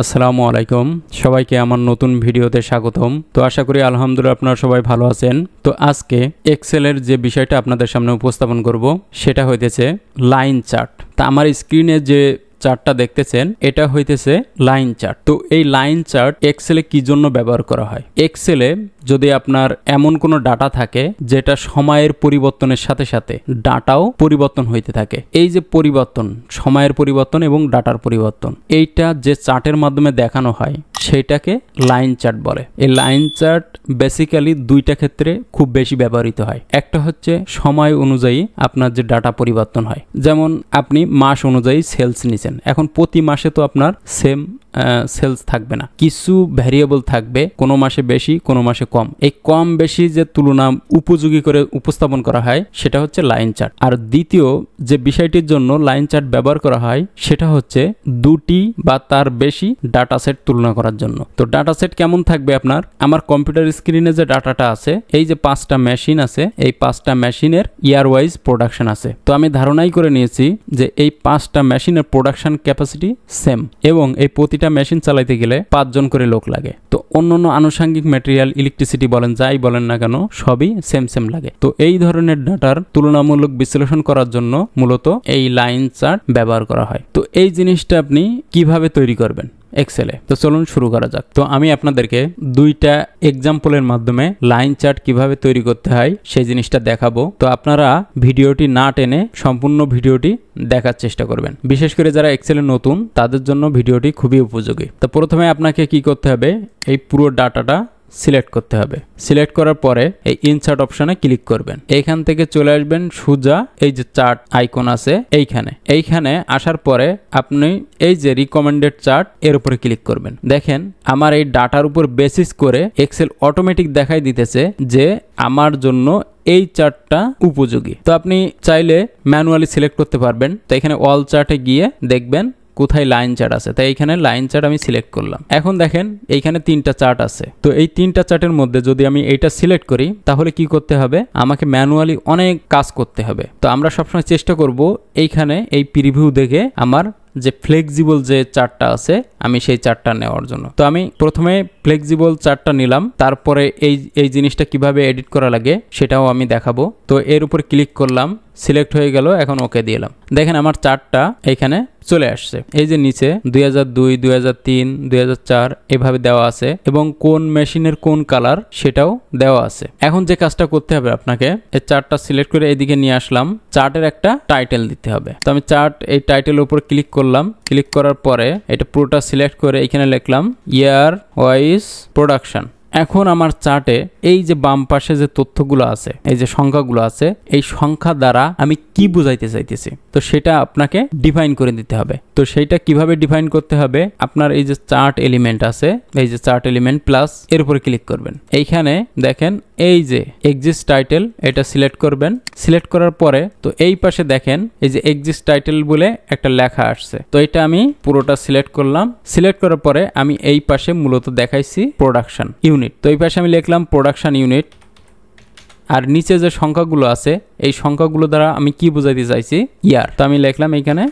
আসসালামু আলাইকুম সবাইকে আমার নতুন ভিডিওতে স্বাগতম। তো আশা করি আলহামদুলিল্লাহ আপনারা সবাই ভালো আছেন। তো আজকে এক্সেলের যে বিষয়টা আপনাদের সামনে উপস্থাপন করব সেটা হইতেছে লাইন চার্ট। তা আমার স্ক্রিনে যে চার্টটা দেখতেছেন এটা হইতেছে লাইন চার্ট। তো এই লাইন চার্ট এক্সেলে কি জন্য ব্যবহার করা হয়? এক্সেলে যদি আপনার এমন কোনো ডাটা থাকে যেটা সময়ের পরিবর্তনের সাথে সাথে ডাটাও পরিবর্তন হইতে থাকে, এই যে পরিবর্তন, সময়ের পরিবর্তন এবং ডাটার পরিবর্তন, এইটা যে চার্টের মাধ্যমে দেখানো হয় সেইটাকে লাইন চার্ট বলে। এই লাইন চার্ট বেসিক্যালি দুইটা ক্ষেত্রে খুব বেশি ব্যবহৃত হয়। একটা হচ্ছে সময় অনুযায়ী আপনার যে ডাটা পরিবর্তন হয়, যেমন আপনি মাস অনুযায়ী সেলস নিছেন, এখন প্রতি মাসে তো আপনার সেম সেলস থাকবে না, কিছু ভ্যারিয়েবল থাকবে, কোনো মাসে বেশি কোনো মাসে কম। এই কম বেশি যে তুলনা উপযোগী করে উপস্থাপন করা হয় সেটা হচ্ছে লাইন চার্ট। আর দ্বিতীয় যে বিষয়টির জন্য লাইন চার্ট ব্যবহার করা হয় সেটা হচ্ছে দুটি বা তার বেশি ডাটা সেট তুলনা করার জন্য। তো ডাটা সেট কেমন থাকবে আপনার? আমার কম্পিউটার স্ক্রিনে যে ডাটাটা আছে, এই যে 5টা মেশিন আছে, এই 5টা মেশিনের ইয়ার ওয়াইজ প্রোডাকশন আছে। তো আমি ধারণাই করে নিয়েছি যে এই 5টা মেশিনের প্রোডাকশন ক্যাপাসিটি সেম এবং এই প্রতিটা মেশিন চালাইতে গেলে 5 জন করে লোক লাগে। তো অন্যান্য আনুষঙ্গিক ম্যাটেরিয়াল, ইলেকট্রিসিটি বলেন, যাই বলেন না কেন, সবই সেম লাগে। তো এই ধরনের ডাটার তুলনামূলক বিশ্লেষণ করার জন্য মূলত এই লাইন চার্ট ব্যবহার করা হয়। তো এই জিনিসটা আপনি কিভাবে তৈরি করবেন এক্সেলে? তো চলুন শুরু করা যাক। তো আমি আপনাদেরকে দুইটা এক্সাম্পলের মাধ্যমে লাইন চার্ট কিভাবে তৈরি করতে হয় সেই জিনিসটা দেখাবো। তো আপনারা ভিডিওটি না টেনে সম্পূর্ণ ভিডিওটি দেখার চেষ্টা করবেন। বিশেষ করে যারা এক্সেলে নতুন তাদের জন্য ভিডিওটি খুবই উপযোগী। তো প্রথমে আপনাকে কি করতে হবে, এই পুরো ডাটাটা সিলেক্ট করতে হবে। সিলেক্ট করার পরে এই ইনসার্ট অপশনে ক্লিক করবেন। এইখান থেকে চলে আসবেন সোজা এই যে চার্ট আইকন আছে এইখানে আসার পরে আপনি এই যে রিকমেন্ডেড চার্ট এর উপরে ক্লিক করবেন। দেখেন আমার এই ডাটার উপর বেসিস করে এক্সেল অটোমেটিক দেখাই দিতেছে যে আমার জন্য এই চার্টটা উপযোগী। তো আপনি চাইলে ম্যানুয়ালি সিলেক্ট করতে পারবেন। তো এখানে অল চার্টে গিয়ে দেখবেন কোথায় লাইন চার্ট আছে, তাই এইখানে লাইন চার্ট আমি সিলেক্ট করলাম। এখন দেখেন এইখানে 3টা চার্ট আছে। তো এই 3টা চার্টের মধ্যে যদি আমি এইটা সিলেক্ট করি তাহলে কি করতে হবে, আমাকে ম্যানুয়ালি অনেক কাজ করতে হবে। তো আমরা সবসময় চেষ্টা করব এইখানে এই প্রিভিউ দেখে আমার যে ফ্লেক্সিবল যে চার্টটা আছে আমি সেই চার্টটা নেওয়ার জন্য। তো আমি প্রথমে ফ্লেক্সিবল চার্টটা নিলাম, তারপরে এই জিনিসটা কিভাবে এডিট করা লাগে সেটাও আমি দেখাবো। তো এর উপর ক্লিক করলাম, সিলেক্ট হয়ে গেল, এখন ওকে দিলাম। দেখেন আমার চার্টটা এখানে চলে আসছে। এই যে নিচে 2002, 2003, 2004 এভাবে দেওয়া আছে এবং কোন মেশিনের কোন কালার সেটাও দেওয়া আছে। এখন যে কাজটা করতে হবে আপনাকে, এই চার্টটা সিলেক্ট করে এদিকে নিয়ে আসলাম, চার্টের একটা টাইটেল দিতে হবে। তো আমি এই টাইটেলের উপর ক্লিক করলাম। ক্লিক করার পরে এটা পুরোটা সিলেক্ট করে এখানে লিখলাম ইয়ার ওয়াইজ প্রোডাকশন। এখন আমার চার্টে এই যে বাম পাশে যে তথ্যগুলো আছে, এই যে সংখ্যাগুলো আছে, এই সংখ্যা দ্বারা আমি কি বুঝাইতে চাইতেছি তো সেটা আপনাকে ডিফাইন করে দিতে হবে। তো সেইটা কিভাবে ডিফাইন করতে হবে, আপনার এই যে চার্ট এলিমেন্ট আছে, এই যে চার্ট এলিমেন্ট প্লাস এর উপরে ক্লিক করবেন। এইখানে দেখেন এই যে এক্সিস্ট টাইটেল এটা সিলেক্ট করবেন। সিলেক্ট করার পরে তো এই পাশে দেখেন এই যে এক্সিস্ট টাইটেল বলে একটা লেখা আসছে। তো এটা আমি পুরোটা সিলেক্ট করলাম। সিলেক্ট করার পরে আমি এই পাশে মূলত দেখাইছি প্রোডাকশন ইউনিট। তো এই পাশে আমি লিখলাম প্রোডাকশন ইউনিট। আর নিচে যে সংখ্যাগুলো আছে এই সংখ্যাগুলো দ্বারা আমি কি বোঝাইতে চাইছি, ইয়ার। তো আমি লিখলাম এখানে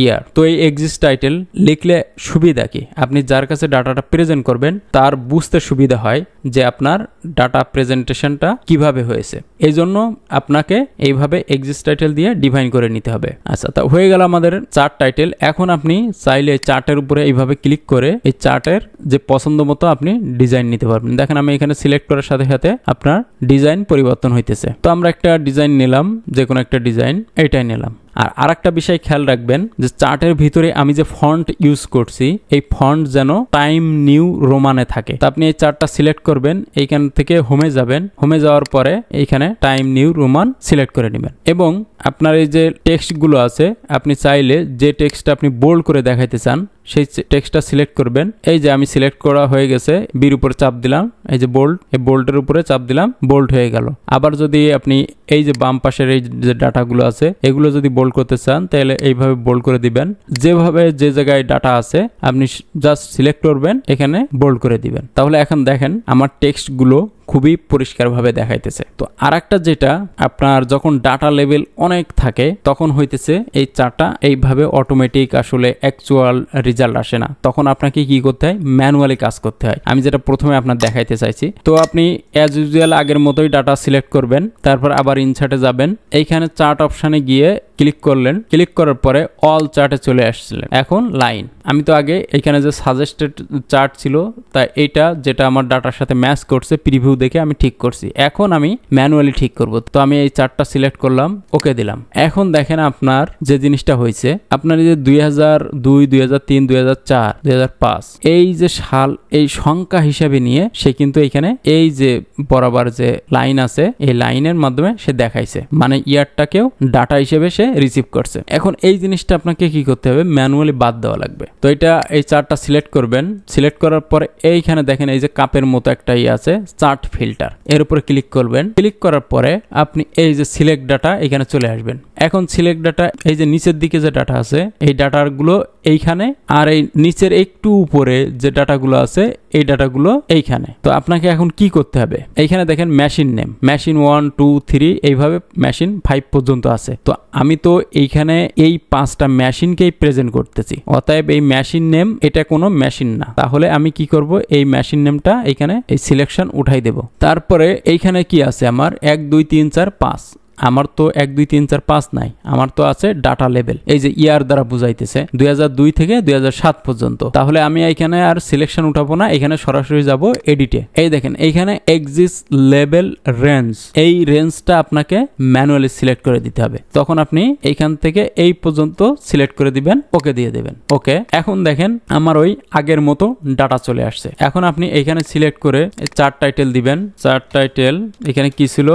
ইয়ার। তো এই এক্সিস্ট টাইটেল লিখলে সুবিধা কি, আপনি যার কাছে ডাটাটা প্রেজেন্ট করবেন তার বুঝতে সুবিধা হয় যে আপনার ডাটা প্রেজেন্টেশনটা কিভাবে হয়েছে। এই জন্য আপনাকে এইভাবে এক্সিস্ট টাইটেল দিয়ে ডিফাইন করে নিতে হবে। আচ্ছা, তা হয়ে গেল আমাদের চার্ট টাইটেল। এখন আপনি চাইলে চার্টের উপরে এইভাবে ক্লিক করে এই চার্টের যে পছন্দ মতো আপনি ডিজাইন নিতে পারবেন। দেখেন আমি এখানে সিলেক্ট করার সাথে সাথে আপনার ডিজাইন পরিবর্তন হইতেছে। তো আমরা একটা ডিজাইন নিলাম, যে কোনো একটা ডিজাইন, এইটাই নিলাম। আর আরেকটা বিষয় খেয়াল রাখবেন যে চার্টের ভিতরে আমি যে ফন্ট ইউজ করছি এই ফন্ট যেন টাইম নিউ রোমানে থাকে। তো আপনি এই চার্টটা সিলেক্ট করবেন, এইখান থেকে হোমে যাবেন, হোমে যাওয়ার পরে এইখানে টাইম নিউ রোমান সিলেক্ট করে নেবেন এবং আপনার এই যে টেক্সটগুলো আছে আপনি চাইলে যে টেক্সটটা আপনি বোল্ড করে দেখাইতে চান সেই টেক্সটটা সিলেক্ট করবেন। এই যে আমি সিলেক্ট করা হয়ে গেছে, বির উপরে চাপ দিলাম, এই যে বোল্ড, এই বোল্ডের উপরে চাপ দিলাম, বোল্ড হয়ে গেল। আবার যদি আপনি এই যে বাম পাশের এই যে ডাটাগুলো আছে এগুলো যদি বোল্ড করতে চান তাহলে এইভাবে বোল্ড করে দিবেন। যেভাবে যে জায়গায় ডাটা আছে আপনি জাস্ট সিলেক্ট করবেন, এখানে বোল্ড করে দিবেন। তাহলে এখন দেখেন আমার টেক্সটগুলো খুবই পরিষ্কারভাবে দেখাইতেছে। তো আরেকটা যেটা আপনার যখন ডাটা লেভেল অনেক থাকে তখন হইতেছে এই চার্টটা এইভাবে অটোমেটিক আসলে অ্যাকচুয়াল রেজাল্ট আসে না, তখন আপনাকে কি করতে হয়, ম্যানুয়ালি কাজ করতে হয়। আমি যেটা প্রথমে আপনার দেখাইতে চাইছি। তো আপনি অ্যাজ ইউজুয়াল আগের মতোই ডাটা সিলেক্ট করবেন, তারপর আবার ইনসার্টে যাবেন, এইখানে চার্ট অপশানে গিয়ে ক্লিক করলেন, ক্লিক করার পরে অল চার্টে চলে আসছিলেন। এখন লাইন, আমি তো আগে এখানে যে সাজেস্টেড চার্ট ছিল তা এইটা যেটা আমার ডাটার সাথে ম্যাচ করছে প্রিভিউ দেখে আমি ঠিক করছি, এখন আমি ম্যানুয়ালি ঠিক করব। তো আমি এই চার্টটা সিলেক্ট করলাম, ওকে দিলাম। এখন দেখেন আপনার যে জিনিসটা হয়েছে, আপনার এই যে 2002, 2003, 2004, 2005 এই যে সাল এই সংখ্যা হিসাবে নিয়ে সে কিন্তু এখানে এই যে বরাবর যে লাইন আছে এই লাইনের মাধ্যমে সে দেখাইছে, মানে ইয়ারটাকেও ডাটা হিসেবে সে রিসিভ করছে। এখন এই জিনিসটা আপনাকে কি করতে হবে, ম্যানুয়ালি বাদ দেওয়া লাগবে। তো এটা এই চার্টটা সিলেক্ট করবেন, সিলেক্ট করার পরে এইখানে দেখেন এই যে কাপের মতো একটা ইয়ে আছে চার্ট ফিল্টার, এর উপরে ক্লিক করবেন। ক্লিক করার পরে আপনি এই যে সিলেক্ট ডাটা এখানে চলে আসবেন। এখন সিলেক্ট ডাটা এই যে নিচের দিকে যে ডাটা আছে এই ডাটাগুলো এইখানে, আর এই নিচের একটু উপরে যে ডাটাগুলো আছে এই ডাটাগুলো এইখানে। তো আপনাকে এখন কি করতে হবে, এইখানে দেখেন মেশিন নেম, মেশিন 1, 2, 3 এইভাবে মেশিন 5 পর্যন্ত আছে। তো আমি তো এইখানে এই 5টা মেশিনকেই প্রেজেন্ট করতেছি, অতএব এই মেশিন নেম এটা কোনো মেশিন না। তাহলে আমি কি করব, এই মেশিন নেমটা এইখানে এই সিলেকশন উঠাই দেব। তারপরে এইখানে কি আছে আমার 1, 2, 3, 4, 5, আমার তো 1, 2, 3, 4, 5 নাই, আমার তো আছে ডাটা লেভেল, এই যে ইয়ার দ্বারা বুঝাইতেছে 2002 থেকে 2007 পর্যন্ত। তাহলে আমি এখানে আর সিলেকশন উঠাবো না, এখানে সরাসরি যাব এডিটে। এই দেখেন এইখানে এক্সিস্ট লেভেল রেঞ্জ, এই রেঞ্জটা আপনাকে ম্যানুয়ালি সিলেক্ট করে দিতে হবে। তখন আপনি এইখান থেকে এই পর্যন্ত সিলেক্ট করে দিবেন, ওকে দিয়ে দেবেন। ওকে, এখন দেখেন আমার ওই আগের মতো ডাটা চলে আসছে। এখন আপনি এইখানে সিলেক্ট করে চার্ট টাইটেল দিবেন। চার্ট টাইটেল এখানে কি ছিল,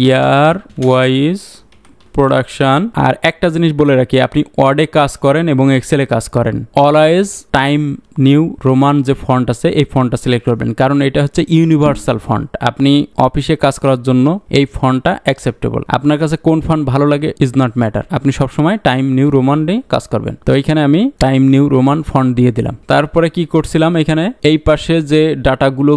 ইয়ার ওয়াইজ প্রোডাকশন। আর একটা জিনিস বলে রাখি, আপনি ওয়ার্ডে কাজ করেন এবং এক্সেলে কাজ করেন, অলওয়েজ টাইম নিউ রোমান যে ফন্ট আছে এই ফন্টটা সিলেক্ট করবেন, কারণ এটা হচ্ছে ইউনিভার্সাল ফন্ট। আপনি অফিসে কাজ করার জন্য এই ফন্টটা অ্যাকসেপ্টেবল। আপনার কাছে কোন ফন্ট ভালো লাগে ইজ নট ম্যাটার, আপনি সবসময় টাইম নিউ রোমান দিয়ে কাজ করবেন। তো এখানে আমি টাইম নিউ রোমান ফন্ট দিয়ে দিলাম। তারপরে কি করছিলাম, এখানে এই পাশে যে ডাটাগুলো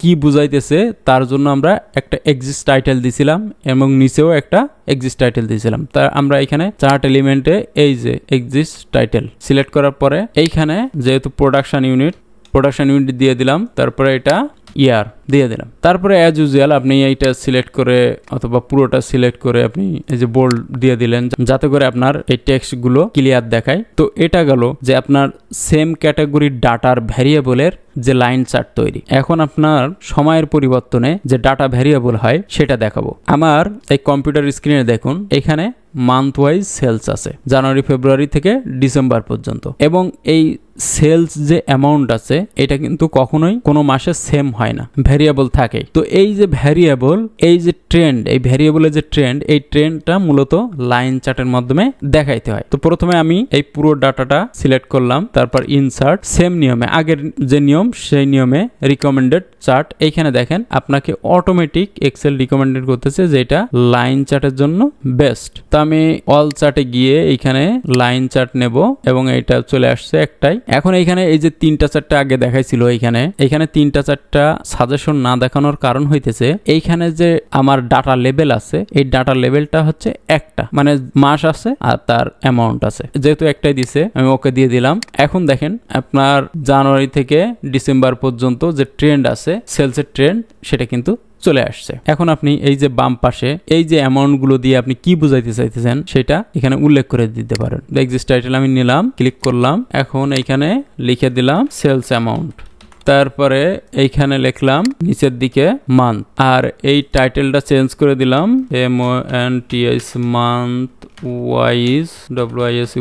কি বুঝাইতেছে তার জন্য আমরা একটা এক্সিস্ট টাইটেল দিছিলাম এবং নিচেও একটা এক্সিস্ট টাইটেল দিয়েছিলাম। তা আমরা এখানে চার্ট এলিমেন্টে এই যে এক্সিস্ট টাইটেল সিলেক্ট করার পরে এইখানে যেহেতু প্রোডাকশন ইউনিট দিয়ে দিলাম, তারপরে এটা ইয়ার দিয়ে দিলাম। তারপরে অ্যাজ ইউজুয়াল আপনি এইটা সিলেক্ট করে অথবা পুরোটা সিলেক্ট করে আপনি এই যে বোল্ড দিয়ে দিলেন, যাতে করে আপনার এই টেক্সটগুলো ক্লিয়ার দেখায়। তো এটা গেল যে আপনার সেম ক্যাটাগরির ডাটার ভ্যারিয়েবলের যে লাইন চার্ট তৈরি। এখন আপনার সময়ের পরিবর্তনে যে ডাটা ভ্যারিয়েবল হয় সেটা দেখাবো। আমার এই কম্পিউটার স্ক্রিনে দেখুন এখানে মান্থ ওয়াইজ সেলস আছে, জানুয়ারি ফেব্রুয়ারি থেকে ডিসেম্বর পর্যন্ত, এবং এই সেলস যে অ্যামাউন্ট আছে এটা কিন্তু কখনোই কোনো মাসে সেম হয় না, ভ্যারিয়েবল থাকে। তো এই যে ভ্যারিয়েবল, এই যে ট্রেন্ড, এই ভ্যারিয়েবলের যে ট্রেন্ড, এই ট্রেন্ডটা মূলত লাইন চার্টের মাধ্যমে দেখাইতে হয়। তো প্রথমে আমি এই পুরো ডাটাটা সিলেক্ট করলাম, তারপর ইনসার্ট, সেম নিয়মে আগের যে নিয়ম সেই নিয়মে রিকমেন্ডেড চার্ট। এইখানে দেখেন আপনাকে অটোমেটিক এক্সেল রিকমেন্ডেড করতেছে যে এটা লাইন চার্টের জন্য বেস্ট। তো আমি অল চার্টে গিয়ে এইখানে লাইন চার্ট নেব এবং এটা চলে আসছে একটাই। এখন এইখানে এই যে 3টা 4টা আগে দেখাইছিল, এইখানে 3টা 4টা সাজেশন না দেখানোর কারণ হইতেছে এইখানে যে আমার ডাটা লেভেল আছে এই ডাটা লেভেলটা হচ্ছে একটা, মানে মাস আছে আর তার অ্যামাউন্ট আছে, যেহেতু একটাই দিছে আমি ওকে দিয়ে দিলাম। এখন দেখেন আপনার জানুয়ারি থেকে ডিসেম্বর পর্যন্ত যে ট্রেন্ড আছে সেলসের ট্রেন্ড সেটা কিন্তু চলে আসছে। এখন আপনি এই যে বাম পাশে এই যে অ্যামাউন্ট গুলো দিয়ে আপনি কি বুঝাইতে চাইতেছেন সেটা এখানে উল্লেখ করে দিতে পারেন। এক্সিস্ট টাইটেল আমি নিলাম, ক্লিক করলাম, এখন এইখানে লিখে দিলাম সেলস অ্যামাউন্ট, তারপরে এইখানে লিখলাম নিচের দিকে মান্থ, আর এই টাইটেলটা চেঞ্জ করে দিলাম MONTS month wise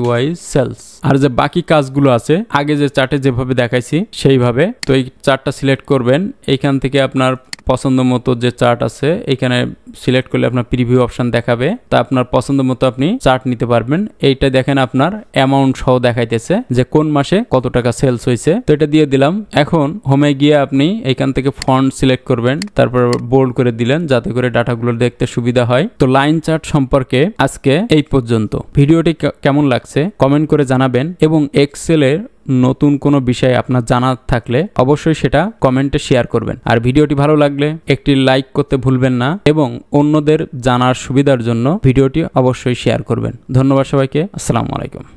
WISE sales. আর যে বাকি কাজগুলো আছে আগে যে চার্টে যেভাবে দেখাইছি সেইভাবে। তো এই চার্টটা সিলেক্ট করবেন, এইখান থেকে আপনার পছন্দ মতো যে চার্ট আছে এখানে সিলেক্ট করলে আপনার প্রিভিউ অপশন দেখাবে, তা আপনার পছন্দ মতো আপনি চার্ট নিতে পারবেন। এইটা দেখেন আপনার অ্যামাউন্ট সহ দেখাইতেছে যে কোন মাসে কত টাকা সেলস হয়েছে। তো এটা দিয়ে দিলাম। এখন হোমে গিয়ে আপনি এইখান থেকে ফন্ট সিলেক্ট করবেন, তারপর বোল্ড করে দিলেন যাতে করে ডাটাগুলো দেখতে সুবিধা হয়। তো লাইন চার্ট সম্পর্কে আজকে এই পর্যন্ত। ভিডিওটি কেমন লাগছে কমেন্ট করে জানাবেন এবং এক্সেলের নতুন কোনো বিষয় আপনার জানা থাকলে অবশ্যই সেটা কমেন্টে শেয়ার করবেন। আর ভিডিওটি ভালো লাগলে একটি লাইক করতে ভুলবেন না এবং অন্যদের জানার সুবিধার জন্য ভিডিওটি অবশ্যই শেয়ার করবেন। ধন্যবাদ সবাইকে। আসসালামু আলাইকুম।